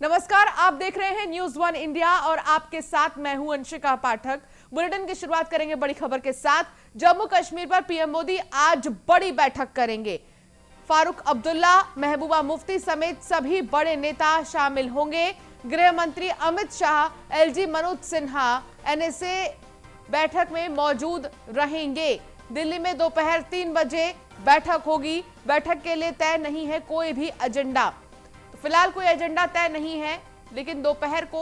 नमस्कार, आप देख रहे हैं न्यूज वन इंडिया और आपके साथ मैं हूं अंशिका पाठक। बुलेटिन की शुरुआत करेंगे बड़ी खबर के साथ। जम्मू कश्मीर पर पीएम मोदी आज बड़ी बैठक करेंगे। फारूक अब्दुल्ला, महबूबा मुफ्ती समेत सभी बड़े नेता शामिल होंगे। गृह मंत्री अमित शाह, एलजी मनोज सिन्हा एनएसए बैठक में मौजूद रहेंगे। दिल्ली में दोपहर 3 बजे बैठक होगी। बैठक के लिए तय नहीं है कोई भी एजेंडा, तो फिलहाल कोई एजेंडा तय नहीं है, लेकिन दोपहर को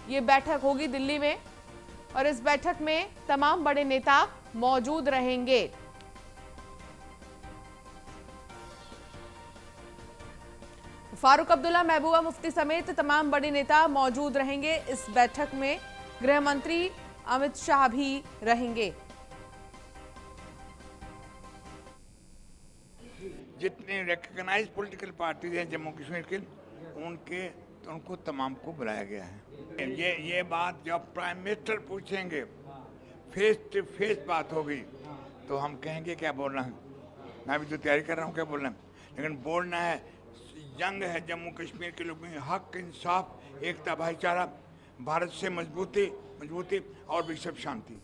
यह बैठक होगी दिल्ली में और इस बैठक में तमाम बड़े नेता मौजूद रहेंगे। फारूक अब्दुल्ला, महबूबा मुफ्ती समेत तमाम बड़े नेता मौजूद रहेंगे इस बैठक में। गृह मंत्री अमित शाह भी रहेंगे। जितने रिकॉग्नाइज्ड पॉलिटिकल पार्टीज हैं जम्मू कश्मीर के, उनको तमाम को बुलाया गया है। ये बात जब प्राइम मिनिस्टर पूछेंगे, फेस टू फेस बात होगी, तो हम कहेंगे क्या बोलना है। मैं अभी तो तैयारी कर रहा हूँ क्या बोलना है, लेकिन बोलना है। जंग है जम्मू कश्मीर के लोगों की, हक, इंसाफ, एकता, भाईचारा, भारत से मजबूती और विश्व शांति।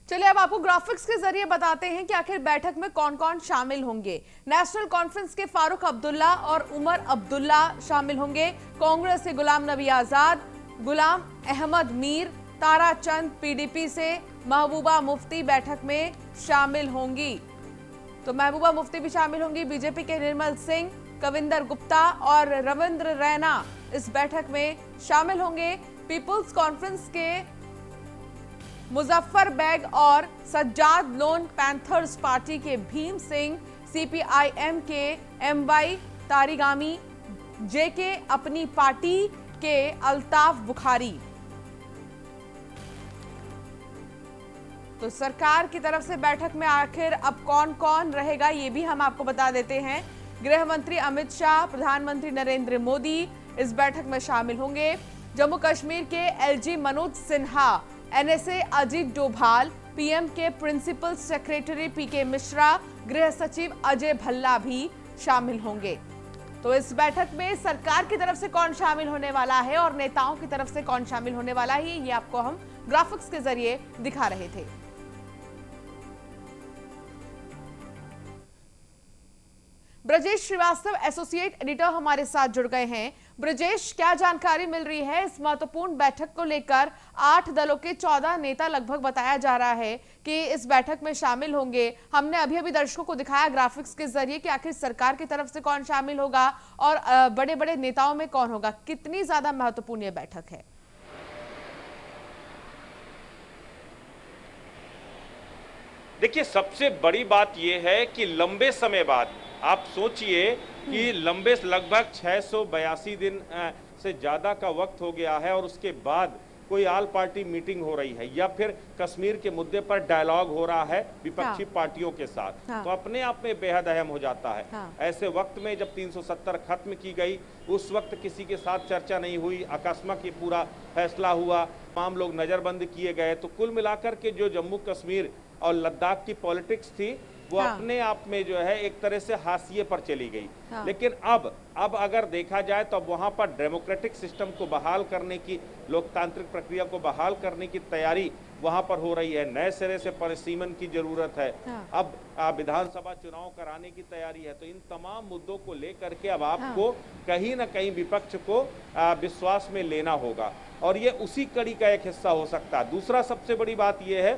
चलिए अब आपको ग्राफिक्स के जरिए बताते हैं कि आखिर बैठक में कौन कौन शामिल होंगे। नेशनल कॉन्फ्रेंस के फारूक अब्दुल्ला और उमर अब्दुल्ला शामिल होंगे। कांग्रेस से गुलाम नबी आजाद, गुलाम अहमद मीर, तारा चंद पीडीपी से महबूबा मुफ्ती बैठक में शामिल होंगी। तो महबूबा मुफ्ती भी शामिल होंगी। बीजेपी के निर्मल सिंह, कविंदर गुप्ता और रविंद्र रैना इस बैठक में शामिल होंगे। पीपुल्स कॉन्फ्रेंस के मुजफ्फर बेग और सज्जाद लोन पैंथर्स पार्टी के भीम सिंह, सीपीआईएम के एमवाई तारिगामी, जेके अपनी पार्टी के अल्ताफ बुखारी। तो सरकार की तरफ से बैठक में आखिर अब कौन कौन रहेगा ये भी हम आपको बता देते हैं। गृह मंत्री अमित शाह, प्रधानमंत्री नरेंद्र मोदी इस बैठक में शामिल होंगे। जम्मू कश्मीर के LG Manoj Sinha, NSA Ajit Doval, PM के प्रिंसिपल सेक्रेटरी पीके मिश्रा, गृह सचिव अजय भल्ला भी शामिल होंगे। तो इस बैठक में सरकार की तरफ से कौन शामिल होने वाला है और नेताओं की तरफ से कौन शामिल होने वाला है, ये आपको हम ग्राफिक्स के जरिए दिखा रहे थे। ब्रजेश श्रीवास्तव, एसोसिएट एडिटर, हमारे साथ जुड़ गए हैं। ब्रजेश, क्या जानकारी मिल रही है इस महत्वपूर्ण बैठक को लेकर? 8 दलों के 14 नेता लगभग बताया जा रहा है कि इस बैठक में शामिल होंगे। हमने अभी दर्शकों को दिखाया ग्राफिक्स के जरिए कि आखिर सरकार की तरफ से कौन शामिल होगा और बड़े बड़े नेताओं में कौन होगा। कितनी ज्यादा महत्वपूर्ण यह बैठक है? देखिए, सबसे बड़ी बात यह है कि लंबे समय बाद, आप सोचिए कि लंबे लगभग 682 दिन से ज़्यादा का वक्त हो गया है और उसके बाद कोई आल पार्टी मीटिंग हो रही है या फिर कश्मीर के मुद्दे पर डायलॉग हो रहा है विपक्षी पार्टियों के साथ, तो अपने आप में बेहद अहम हो जाता है। ऐसे वक्त में जब 370 खत्म की गई, उस वक्त किसी के साथ चर्चा नहीं हुई, अकस्मात ये पूरा फैसला हुआ, तमाम लोग नज़रबंद किए गए। तो कुल मिलाकर के जो जम्मू कश्मीर और लद्दाख की पॉलिटिक्स थी वो अपने आप में जो है एक तरह से हाशिए पर चली गई। लेकिन अब अगर देखा जाए तो अब वहां पर डेमोक्रेटिक सिस्टम को बहाल करने की, लोकतांत्रिक प्रक्रिया को बहाल करने की तैयारी वहां पर हो रही है। नए सिरे से परिसीमन की जरूरत है। अब विधानसभा चुनाव कराने की तैयारी है। तो इन तमाम मुद्दों को लेकर के अब आपको कहीं ना कहीं विपक्ष को विश्वास में लेना होगा और ये उसी कड़ी का एक हिस्सा हो सकता है। दूसरा सबसे बड़ी बात यह है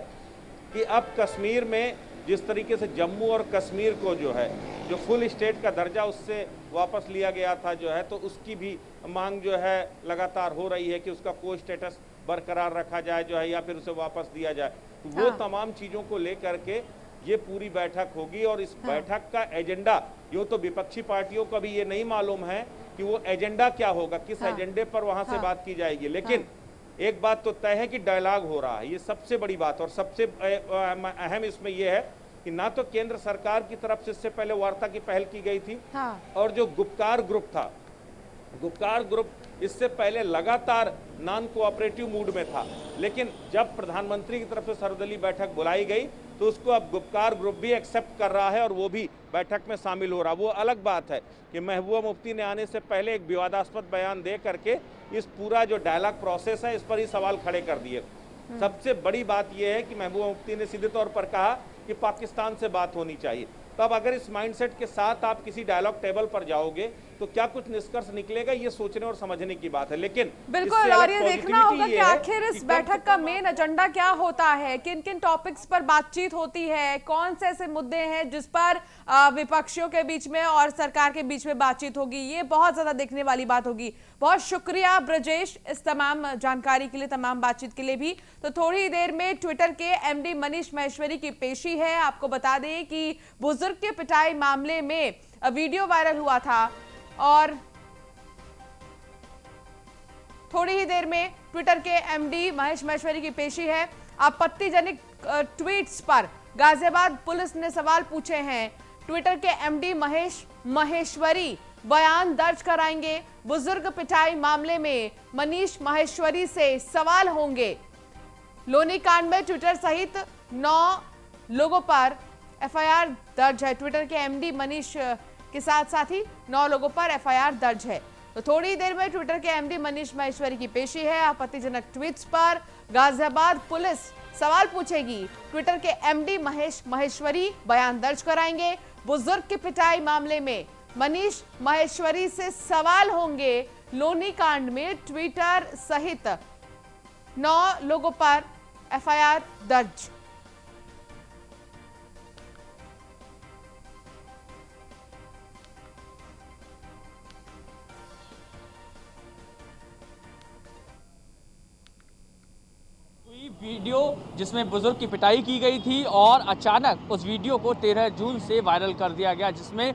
कि अब कश्मीर में जिस तरीके से जम्मू और कश्मीर को जो है, जो फुल स्टेट का दर्जा उससे वापस लिया गया था जो है, तो उसकी भी मांग जो है लगातार हो रही है कि उसका को स्टेटस बरकरार रखा जाए जो है या फिर उसे वापस दिया जाए। तो वो तमाम चीज़ों को लेकर के ये पूरी बैठक होगी और इस बैठक का एजेंडा, यूँ तो विपक्षी पार्टियों को भी ये नहीं मालूम है कि वो एजेंडा क्या होगा, किस एजेंडे पर वहाँ से बात की जाएगी। लेकिन एक बात तो तय है कि डायलॉग हो रहा है, ये सबसे बड़ी बात। और सबसे अहम इसमें यह है कि ना तो केंद्र सरकार की तरफ से इससे पहले वार्ता की पहल की गई थी और जो गुप्कार ग्रुप था, गुप्कार ग्रुप इससे पहले लगातार नॉन कोऑपरेटिव मूड में था। लेकिन जब प्रधानमंत्री की तरफ से सर्वदलीय बैठक बुलाई गई तो उसको अब गुपकार ग्रुप भी एक्सेप्ट कर रहा है और वो भी बैठक में शामिल हो रहा। वो अलग बात है कि महबूबा मुफ्ती ने आने से पहले एक विवादास्पद बयान दे करके इस पूरा जो डायलॉग प्रोसेस है इस पर ही सवाल खड़े कर दिए। सबसे बड़ी बात यह है कि महबूबा मुफ्ती ने सीधे तौर पर कहा कि पाकिस्तान से बात होनी चाहिए। तो अब अगर इस माइंडसेट के साथ आप किसी डायलॉग टेबल पर जाओगे तो क्या कुछ निष्कर्ष निकलेगा, ये सोचने और समझने की बात है। लेकिन बिल्कुल, और ये देखना होगा कि आखिर इस बैठक का मेन एजेंडा क्या होता है, किन किन टॉपिक्स पर बातचीत होती है, कौन से ऐसे मुद्दे हैं जिस पर विपक्षियों के बीच में और सरकार के बीच में बातचीत होगी, ये बहुत ज्यादा देखने वाली बात होगी। बहुत शुक्रिया ब्रजेश इस तमाम जानकारी के लिए, तमाम बातचीत के लिए भी। तो थोड़ी देर में ट्विटर के एमडी मनीष माहेश्वरी की पेशी है। आपको बता दें कि बुजुर्ग के पिटाई मामले में वीडियो वायरल हुआ था और थोड़ी ही देर में ट्विटर के एमडी मनीष माहेश्वरी की पेशी है। आपत्तिजनक ट्वीट्स पर गाजियाबाद पुलिस ने सवाल पूछे हैं। ट्विटर के एमडी मनीष माहेश्वरी बयान दर्ज कराएंगे। बुजुर्ग पिटाई मामले में मनीष माहेश्वरी से सवाल होंगे। लोनी कांड में ट्विटर सहित 9 लोगों पर एफआईआर दर्ज है। ट्विटर के एमडी मनीष के साथ साथ ही 9 लोगों पर एफआईआर दर्ज है। तो थोड़ी देर में ट्विटर के एमडी मनीष माहेश्वरी की पेशी है। आपत्तिजनक ट्वीट्स पर गाजियाबाद पुलिस सवाल पूछेगी। ट्विटर के एमडी मनीष माहेश्वरी बयान दर्ज कराएंगे। बुजुर्ग की पिटाई मामले में मनीष माहेश्वरी से सवाल होंगे। लोनी कांड में ट्विटर सहित 9 लोगों पर एफआईआर दर्ज। वीडियो जिसमें बुजुर्ग की पिटाई की गई थी और अचानक उस वीडियो को 13 जून से वायरल कर दिया गया, जिसमें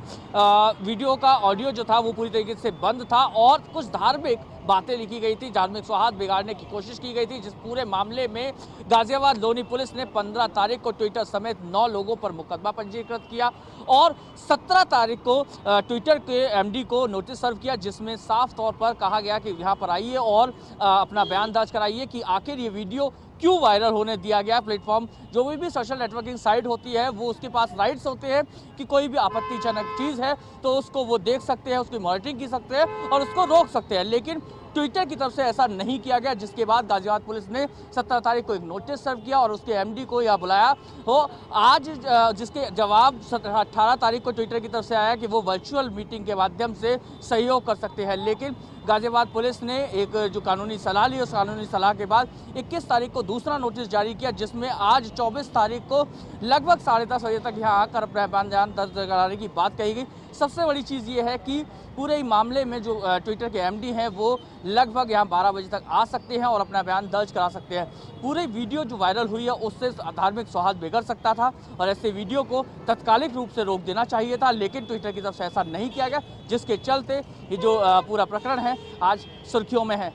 वीडियो का ऑडियो जो था वो पूरी तरीके से बंद था और कुछ धार्मिक बातें लिखी गई थी, धार्मिक सौहार्द बिगाड़ने की कोशिश की गई थी। जिस पूरे मामले में गाजियाबाद लोनी पुलिस ने 15 तारीख को ट्विटर समेत 9 लोगों पर मुकदमा पंजीकृत किया और 17 तारीख को ट्विटर के एमडी को नोटिस सर्व किया, जिसमें साफ तौर पर कहा गया कि यहाँ पर आइए और अपना बयान दर्ज कराइए कि आखिर ये वीडियो क्यों वायरल होने दिया गया। प्लेटफॉर्म जो भी सोशल नेटवर्किंग साइट होती है वो उसके पास राइट्स होते हैं कि कोई भी आपत्तिजनक चीज़ है तो उसको वो देख सकते हैं, उसकी मॉनिटरिंग कर सकते हैं और उसको रोक सकते हैं। लेकिन ट्विटर की तरफ से ऐसा नहीं किया गया, जिसके बाद गाजियाबाद पुलिस ने 17 तारीख को एक नोटिस सर्व किया और उसके एमडी को यह बुलाया हो। आज जिसके जवाब 18 तारीख को ट्विटर की तरफ से आया कि वो वर्चुअल मीटिंग के माध्यम से सहयोग कर सकते हैं। लेकिन गाजियाबाद पुलिस ने एक जो कानूनी सलाह ली, उस कानूनी सलाह के बाद 21 तारीख को दूसरा नोटिस जारी किया, जिसमें आज 24 तारीख को लगभग 10:30 बजे तक यहाँ आकर अपना बयान दर्ज कराने की बात कही गई। सबसे बड़ी चीज़ ये है कि पूरे ही मामले में जो ट्विटर के एमडी हैं वो लगभग यहाँ 12 बजे तक आ सकते हैं और अपना बयान दर्ज करा सकते हैं। पूरे वीडियो जो वायरल हुई है उससे धार्मिक सौहार्द बिगड़ सकता था और ऐसे वीडियो को तत्कालिक रूप से रोक देना चाहिए था, लेकिन ट्विटर की तरफ से ऐसा नहीं किया गया, जिसके चलते ये जो पूरा प्रकरण है आज सुर्खियों में है।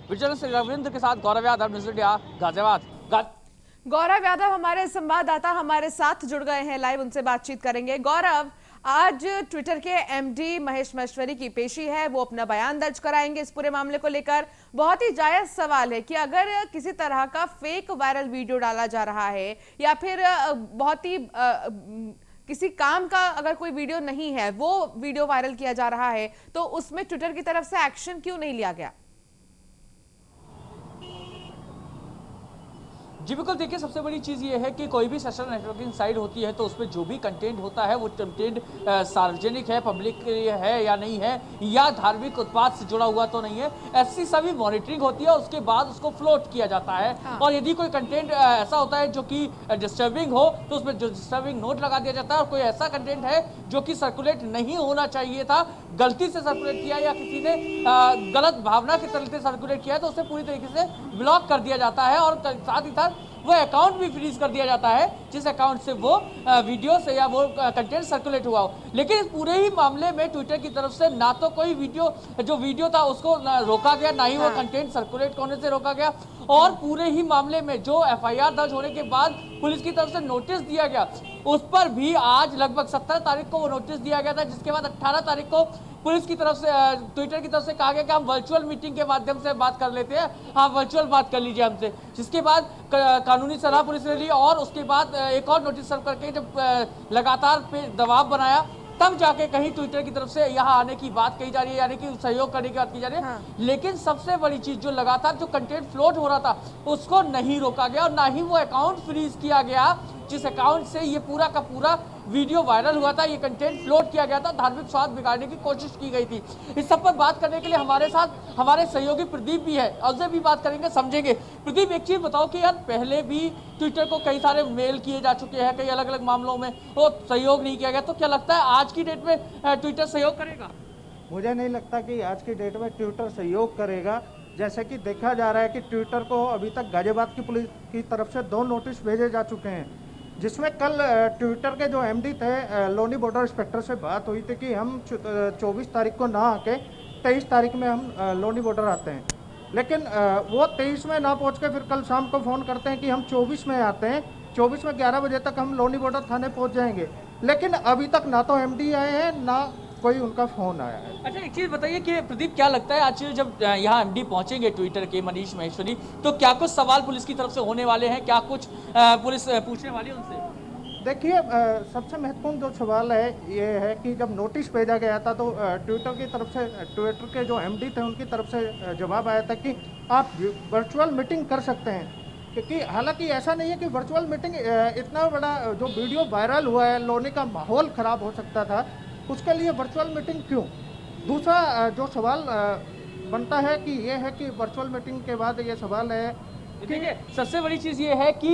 विजयलक्ष्मी रविंद्र के साथ गौरव यादव, न्यूज़ इंडिया, गाजियाबाद। गौरव यादव हमारे संवाददाता हमारे साथ जुड़ गए हैं, लाइव उनसे बातचीत करेंगे। गौरव, आज ट्विटर के एमडी मनीष माहेश्वरी की पेशी है, वो अपना बयान दर्ज कराएंगे इस पूरे मामले को लेकर। बहुत ही जायज सवाल है कि अगर किसी तरह का फेक वायरल वीडियो डाला जा रहा है या फिर बहुत ही किसी काम का अगर कोई वीडियो नहीं है, वो वीडियो वायरल किया जा रहा है, तो उसमें ट्विटर की तरफ से एक्शन क्यों नहीं लिया गया? जी बिल्कुल, देखिए सबसे बड़ी चीज़ ये है कि कोई भी सोशल नेटवर्किंग साइट होती है तो उसमें जो भी कंटेंट होता है वो कंटेंट सार्वजनिक है, पब्लिक के लिए है या नहीं है, या धार्मिक उत्पाद से जुड़ा हुआ तो नहीं है, ऐसी सभी मॉनिटरिंग होती है। उसके बाद उसको फ्लोट किया जाता है। हाँ। और यदि कोई कंटेंट ऐसा होता है जो कि डिस्टर्बिंग हो तो उसमें जो डिस्टर्बिंग नोट लगा दिया जाता है, और कोई ऐसा कंटेंट है जो कि सर्कुलेट नहीं होना चाहिए था, गलती से सर्कुलेट किया या किसी ने गलत भावना के चलते सर्कुलेट किया है, तो उसे पूरी तरीके से ब्लॉक कर दिया जाता है और साथ ही साथ वो अकाउंट भी फ्रीज कर दिया जाता है जिस अकाउंट से वो वीडियो से या वो कंटेंट सर्कुलेट हुआ हो। लेकिन इस पूरे ही मामले में ट्विटर की तरफ से ना तो कोई वीडियो था उसको रोका गया, ना ही वो कंटेंट सर्कुलेट होने से रोका गया, और पूरे ही मामले में जो एफआईआर दर्ज होने के बाद पुलिस की तरफ से नोटिस दिया गया, उस पर भी आज लगभग 17 तारीख को वो नोटिस दिया गया था, जिसके बाद 18 तारीख को पुलिस की तरफ से ट्विटर की तरफ से कहा गया कि हम वर्चुअल मीटिंग के माध्यम से बात कर लेते हैं, हाँ वर्चुअल बात कर लीजिए हमसे, जिसके बाद कानूनी सलाह पुलिस ने ली और उसके बाद एक और नोटिस सर्व करके जब लगातार पे दबाव बनाया, तब जाके कहीं ट्विटर की तरफ से यहाँ आने की बात कही जा रही है, यानी कि सहयोग करने की बात की जा रही है। हाँ। लेकिन सबसे बड़ी चीज, जो लगातार जो कंटेंट फ्लोट हो रहा था उसको नहीं रोका गया और ना ही वो अकाउंट फ्रीज किया गया जिस अकाउंट से ये पूरा का पूरा वीडियो वायरल हुआ था, ये कंटेंट फ्लोट किया गया था, धार्मिक स्वाद बिगाड़ने की कोशिश की गई थी। इस सब पर बात करने के लिए हमारे साथ हमारे सहयोगी प्रदीप भी है, उससे भी बात करेंगे, समझेंगे। प्रदीप, एक चीज बताओ कि यार पहले भी ट्विटर को कई सारे मेल किए जा चुके हैं, कई अलग अलग मामलों में वो सहयोग नहीं किया गया, तो क्या लगता है आज की डेट में ट्विटर सहयोग करेगा? मुझे नहीं लगता कि आज की डेट में ट्विटर सहयोग करेगा। जैसे कि देखा जा रहा है कि ट्विटर को अभी तक गाजियाबाद की पुलिस की तरफ से 2 नोटिस भेजे जा चुके हैं, जिसमें कल ट्विटर के जो एमडी थे लोनी बॉर्डर इंस्पेक्टर से बात हुई थी कि हम 24 तारीख को ना आके 23 तारीख में हम लोनी बॉर्डर आते हैं। लेकिन वो 23 में ना पहुंच के फिर कल शाम को फ़ोन करते हैं कि हम 24 में आते हैं, 24 में 11 बजे तक हम लोनी बॉर्डर थाने पहुंच जाएंगे। लेकिन अभी तक ना तो एमडी आए हैं ना कोई उनका फ़ोन आया है। अच्छा, एक चीज़ बताइए कि प्रदीप, क्या लगता है आज जब यहाँ एमडी पहुंचेंगे ट्विटर के मनीष महेश्वरी, तो क्या कुछ सवाल पुलिस की तरफ से होने वाले हैं, क्या कुछ पुलिस पूछने वाली है उनसे? देखिए, सबसे महत्वपूर्ण जो सवाल है ये है कि जब नोटिस भेजा गया था तो ट्विटर की तरफ से, ट्विटर के जो एमडी थे उनकी तरफ से जवाब आया था कि आप वर्चुअल मीटिंग कर सकते हैं। क्योंकि हालांकि ऐसा नहीं है कि वर्चुअल मीटिंग, इतना बड़ा जो वीडियो वायरल हुआ है, लोनी का माहौल ख़राब हो सकता था, उसके लिए वर्चुअल मीटिंग क्यों? दूसरा जो सवाल बनता है कि ये है कि वर्चुअल मीटिंग के बाद ये सवाल है, देखिए सबसे बड़ी चीज ये है कि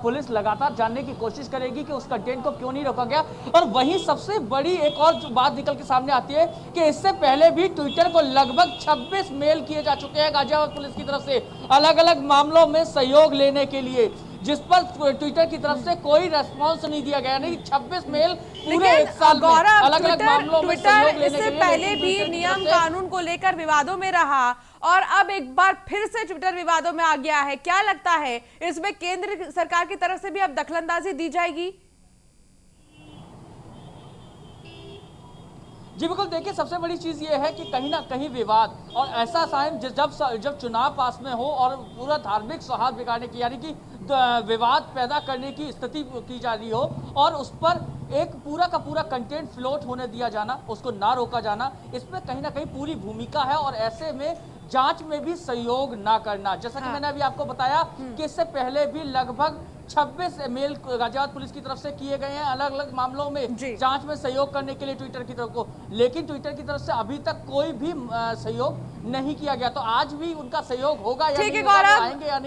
पुलिस लगातार जानने की कोशिश करेगी कि उस कंटेंट को क्यों नहीं रोका गया। और वहीं सबसे बड़ी एक और जो बात निकल के सामने आती है कि इससे पहले भी ट्विटर को लगभग 26 मेल किए जा चुके हैं गाजियाबाद पुलिस की तरफ से अलग अलग मामलों में सहयोग लेने के लिए, जिस पर ट्विटर की तरफ से कोई रेस्पॉन्स नहीं दिया गया। नहीं, 26 मेल पूरे एक साल में अलग अलग मामलों में सहयोग लेने के लिए। इससे पहले भी नियम कानून को लेकर विवादों में रहा और अब एक बार फिर से ट्विटर विवादों में आ गया है। क्या लगता है इसमें केंद्र सरकार की तरफ से भी अब दखलंदाजी दी जाएगी? जी बिल्कुल, देखिए सबसे बड़ी चीज़ ये है कि कहीं ना कहीं विवाद और ऐसा टाइम जब चुनाव पास में हो और पूरा धार्मिक सौहार्द बिगाड़ने की, यानी कि विवाद पैदा करने की स्थिति की जा रही हो और उस पर एक पूरा का पूरा कंटेंट फ्लोट होने दिया जाना, उसको ना रोका जाना, इसमें कहीं ना कहीं पूरी भूमिका है। और ऐसे में जांच में भी सहयोग ना करना, जैसा कि मैंने अभी आपको बताया कि इससे पहले भी लगभग 26 मेल गाजियाबाद पुलिस की तरफ से किए गए हैं अलग अलग मामलों में जांच में सहयोग करने के लिए ट्विटर की तरफ को, लेकिन ट्विटर की तरफ से अभी तक कोई भी सहयोग नहीं किया गया। तो आज भी उनका सहयोग होगा या नहीं? ठीक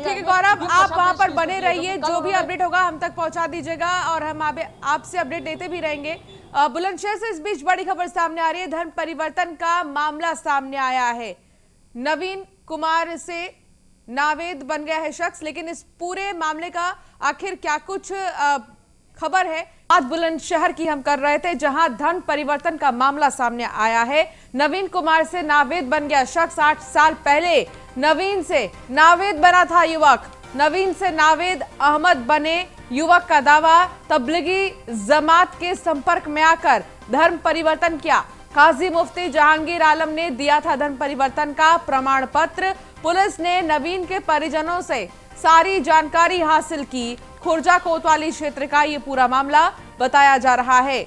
है गौरव, आप वहां पर बने रहिए, जो भी अपडेट होगा हम तक पहुंचा दीजिएगा और हम आपसे अपडेट देते भी रहेंगे। बुलंदशहर से इस बीच बड़ी खबर सामने आ रही है, धर्म परिवर्तन का मामला सामने आया है। नवीन कुमार से नावेद बन गया है शख्स, लेकिन इस पूरे मामले का आखिर क्या कुछ खबर है? बात बुलंदशहर की हम कर रहे थे, जहां धर्म परिवर्तन का मामला सामने आया है। नवीन कुमार से नावेद बन गया शख्स। 8 साल पहले नवीन से नावेद बना था युवक। नवीन से नावेद अहमद बने युवक का दावा, तबलीगी जमात के संपर्क में आकर धर्म परिवर्तन किया। काजी मुफ्ती जहांगीर आलम ने दिया था धर्म परिवर्तन का प्रमाण पत्र। पुलिस ने नवीन के परिजनों से सारी जानकारी हासिल की। खुर्जा कोतवाली क्षेत्र का ये पूरा मामला बताया जा रहा है।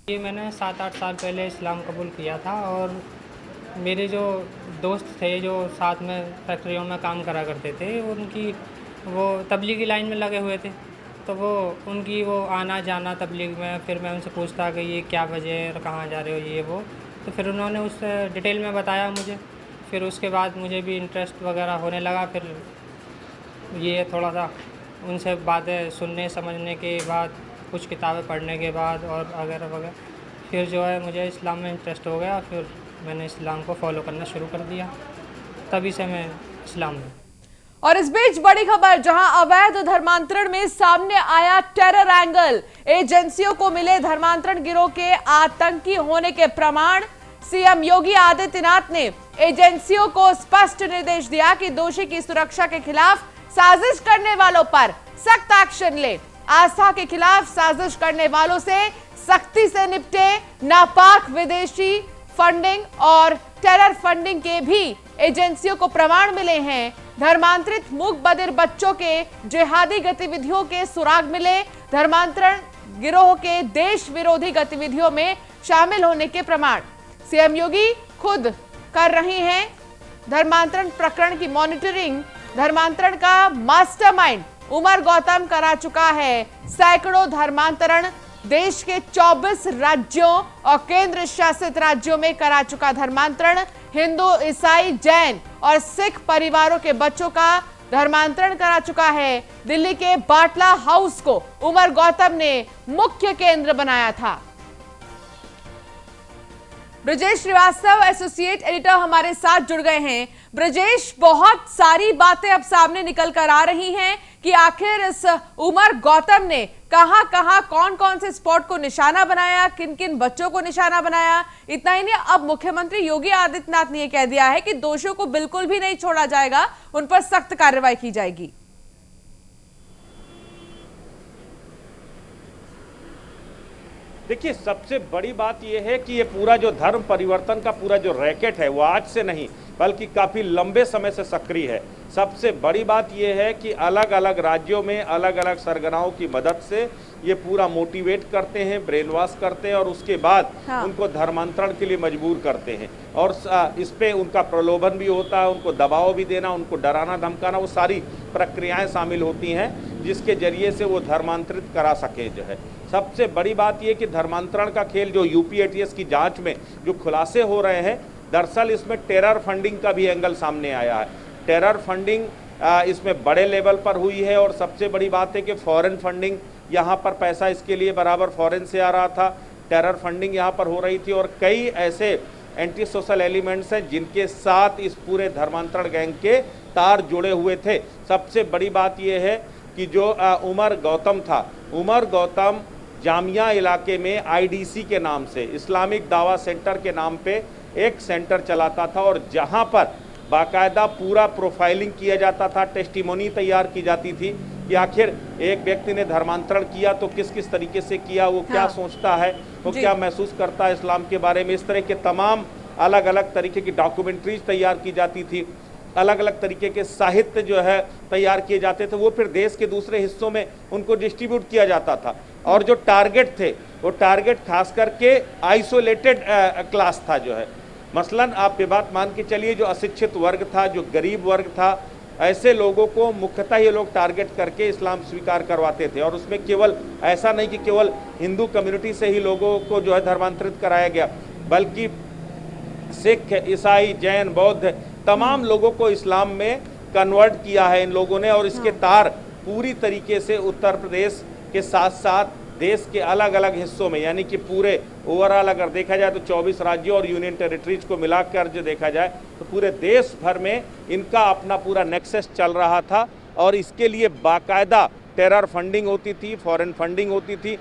ये मैंने 7-8 साल पहले इस्लाम कबूल किया था और मेरे जो दोस्त थे जो साथ में फैक्ट्रियों में काम करा करते थे, उनकी वो तबलीगी लाइन में लगे हुए थे, तो वो उनकी वो आना जाना तबलीग में, फिर मैं उनसे पूछता कि ये क्या वजह है, कहाँ जा रहे हो, ये वो, तो फिर उन्होंने उस डिटेल में बताया मुझे। फिर उसके बाद मुझे भी इंटरेस्ट वगैरह होने लगा। फिर ये थोड़ा सा उनसे बातें सुनने समझने के बाद, कुछ किताबें पढ़ने के बाद और वगैरह वगैरह, फिर जो है मुझे इस्लाम में इंटरेस्ट हो गया। फिर मैंने इस्लाम को फॉलो करना शुरू कर दिया, तभी से मैं इस्लाम में। और इस बीच बड़ी खबर, जहां अवैध धर्मांतरण में सामने आया टेरर एंगल। एजेंसियों को मिले धर्मांतरण गिरोह के आतंकी होने के प्रमाण। सीएम योगी आदित्यनाथ ने एजेंसियों को स्पष्ट निर्देश दिया कि दोषी की सुरक्षा के खिलाफ साजिश करने वालों पर सख्त एक्शन ले। आस्था के खिलाफ साजिश करने वालों से सख्ती से निपटे। नापाक विदेशी फंडिंग और टेरर फंडिंग के भी एजेंसियों को प्रमाण मिले हैं। धर्मांतरित मूक बधिर बच्चों के जिहादी गतिविधियों के सुराग मिले। धर्मांतरण गिरोह के देश विरोधी गतिविधियों में शामिल होने के प्रमाण। सीएम योगी खुद कर रहे हैं धर्मांतरण प्रकरण की मॉनिटरिंग। धर्मांतरण का मास्टरमाइंड उमर गौतम करा चुका है सैकड़ों धर्मांतरण। देश के 24 राज्यों और केंद्र शासित राज्यों में करा चुका धर्मांतरण। हिंदू, ईसाई, जैन और सिख परिवारों के बच्चों का धर्मांतरण करा चुका है। दिल्ली के बाटला हाउस को उमर गौतम ने मुख्य केंद्र बनाया था। ब्रजेश श्रीवास्तव एसोसिएट एडिटर हमारे साथ जुड़ गए हैं। ब्रजेश, बहुत सारी बातें अब सामने निकल कर आ रही हैं कि आखिर इस उमर गौतम ने कहां कहां कौन कौन से स्पॉट को निशाना बनाया, किन किन बच्चों को निशाना बनाया। इतना ही नहीं, अब मुख्यमंत्री योगी आदित्यनाथ ने यह कह दिया है कि दोषियों को बिल्कुल भी नहीं छोड़ा जाएगा, उन पर सख्त कार्रवाई की जाएगी। देखिए, सबसे बड़ी बात यह है कि ये पूरा जो धर्म परिवर्तन का पूरा जो रैकेट है वो आज से नहीं बल्कि काफ़ी लंबे समय से सक्रिय है। सबसे बड़ी बात यह है कि अलग अलग राज्यों में अलग अलग सरगनाओं की मदद से ये पूरा मोटिवेट करते हैं, ब्रेन वॉश करते हैं और उसके बाद उनको धर्मांतरण के लिए मजबूर करते हैं। और इस पे उनका प्रलोभन भी होता है, उनको दबाव भी देना, उनको डराना धमकाना, वो सारी प्रक्रियाएं शामिल होती हैं जिसके जरिए से वो धर्मांतरित करा सके। जो है सबसे बड़ी बात यह कि धर्मांतरण का खेल जो यूपी एटीएस की जांच में जो खुलासे हो रहे हैं, दरअसल इसमें टेरर फंडिंग का भी एंगल सामने आया है। टेरर फंडिंग इसमें बड़े लेवल पर हुई है और सबसे बड़ी बात है कि फॉरेन फंडिंग, यहाँ पर पैसा इसके लिए बराबर फॉरेन से आ रहा था, टेरर फंडिंग यहाँ पर हो रही थी और कई ऐसे एंटी सोशल एलिमेंट्स हैं जिनके साथ इस पूरे धर्मांतरण गैंग के तार जुड़े हुए थे। सबसे बड़ी बात यह है कि जो उमर गौतम था, उमर गौतम जामिया इलाके में आईडीसी के नाम से, इस्लामिक दावा सेंटर के नाम पे एक सेंटर चलाता था और जहां पर बाकायदा पूरा प्रोफाइलिंग किया जाता था, टेस्टिमोनी तैयार की जाती थी कि आखिर एक व्यक्ति ने धर्मांतरण किया तो किस किस तरीके से किया, वो क्या सोचता है, वो क्या महसूस करता है इस्लाम के बारे में। इस तरह के तमाम अलग अलग तरीके की डॉक्यूमेंट्रीज तैयार की जाती थी, अलग अलग तरीके के साहित्य जो है तैयार किए जाते थे, वो फिर देश के दूसरे हिस्सों में उनको डिस्ट्रीब्यूट किया जाता था। और जो टारगेट थे वो टारगेट खास करके आइसोलेटेड क्लास था। जो है मसलन आप ये बात मान के चलिए, जो अशिक्षित वर्ग था, जो गरीब वर्ग था, ऐसे लोगों को मुख्यतः ये लोग टारगेट करके इस्लाम स्वीकार करवाते थे। और उसमें केवल ऐसा नहीं कि केवल हिंदू कम्युनिटी से ही लोगों को जो है धर्मांतरित कराया गया, बल्कि सिख, ईसाई, जैन, बौद्ध तमाम लोगों को इस्लाम में कन्वर्ट किया है इन लोगों ने। और इसके तार पूरी तरीके से उत्तर प्रदेश के साथ साथ देश के अलग अलग हिस्सों में, यानी कि पूरे ओवरऑल अगर देखा जाए तो 24 राज्यों और यूनियन टेरिटरीज को मिलाकर जो देखा जाए तो पूरे देश भर में इनका अपना पूरा नेक्सस चल रहा था। और इसके लिए बाकायदा टेरर फंडिंग होती थी, फॉरेन फंडिंग होती थी,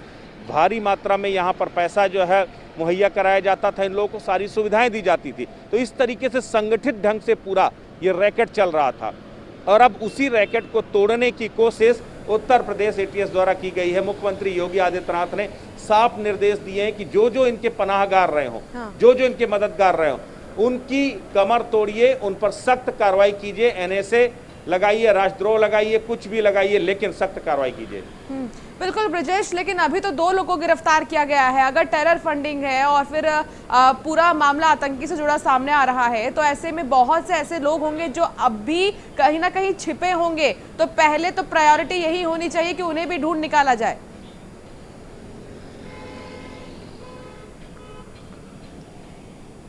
भारी मात्रा में यहाँ पर पैसा जो है मुहैया कराया जाता था, इन लोगों को सारी सुविधाएं दी जाती थी। तो इस तरीके से संगठित ढंग से पूरा ये रैकेट चल रहा था। और अब उसी रैकेट को तोड़ने की कोशिश उत्तर प्रदेश एटीएस द्वारा की गई है। मुख्यमंत्री योगी आदित्यनाथ ने साफ निर्देश दिए हैं कि जो जो इनके पनाहगार रहे हों, जो जो इनके मददगार रहे हों, उनकी कमर तोड़िए, उन पर सख्त कार्रवाई कीजिए, एनएसए लगाइए, राष्ट्रद्रोह लगाइए, कुछ भी लगाइए, लेकिन सख्त कार्रवाई कीजिए। बिल्कुल ब्रजेश, लेकिन अभी तो 2 लोगों को गिरफ्तार किया गया है। अगर टेरर फंडिंग है और फिर पूरा मामला आतंकी से जुड़ा सामने आ रहा है, तो ऐसे में बहुत से ऐसे लोग होंगे जो अब भी कहीं ना कहीं छिपे होंगे। तो पहले तो प्रायोरिटी यही होनी चाहिए कि उन्हें भी ढूंढ निकाला जाए।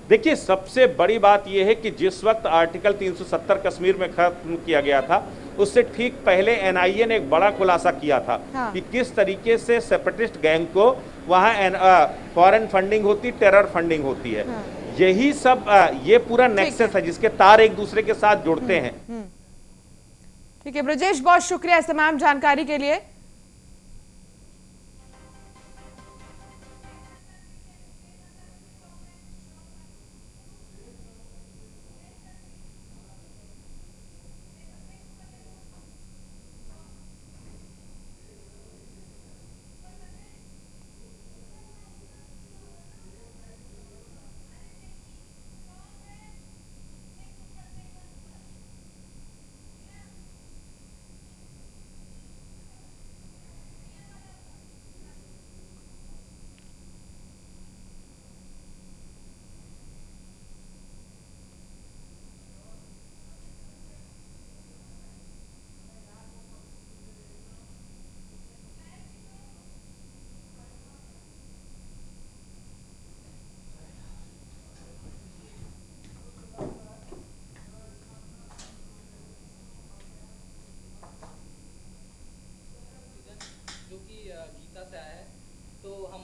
देखिए, सबसे बड़ी बात यह है कि जिस वक्त आर्टिकल 370 कश्मीर में खत्म किया गया था, उससे ठीक पहले एनआईए ने एक बड़ा खुलासा किया था कि किस तरीके से सेपरेटिस्ट गैंग को वहां फॉरेन फंडिंग होती, टेरर फंडिंग होती है। यही सब ये पूरा नेक्सस है जिसके तार एक दूसरे के साथ जुड़ते हैं। ठीक है ब्रजेश, बहुत शुक्रिया इस तमाम जानकारी के लिए।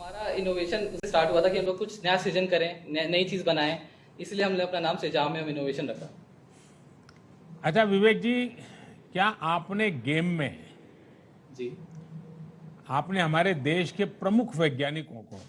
हमारा इनोवेशन उससे स्टार्ट हुआ था कि हम लोग कुछ नया सृजन करें, नई चीज़ बनाएं, इसलिए हमने अपना नाम सेजाम एवं इनोवेशन रखा। अच्छा विवेक जी, क्या आपने गेम में जी आपने हमारे देश के प्रमुख वैज्ञानिकों को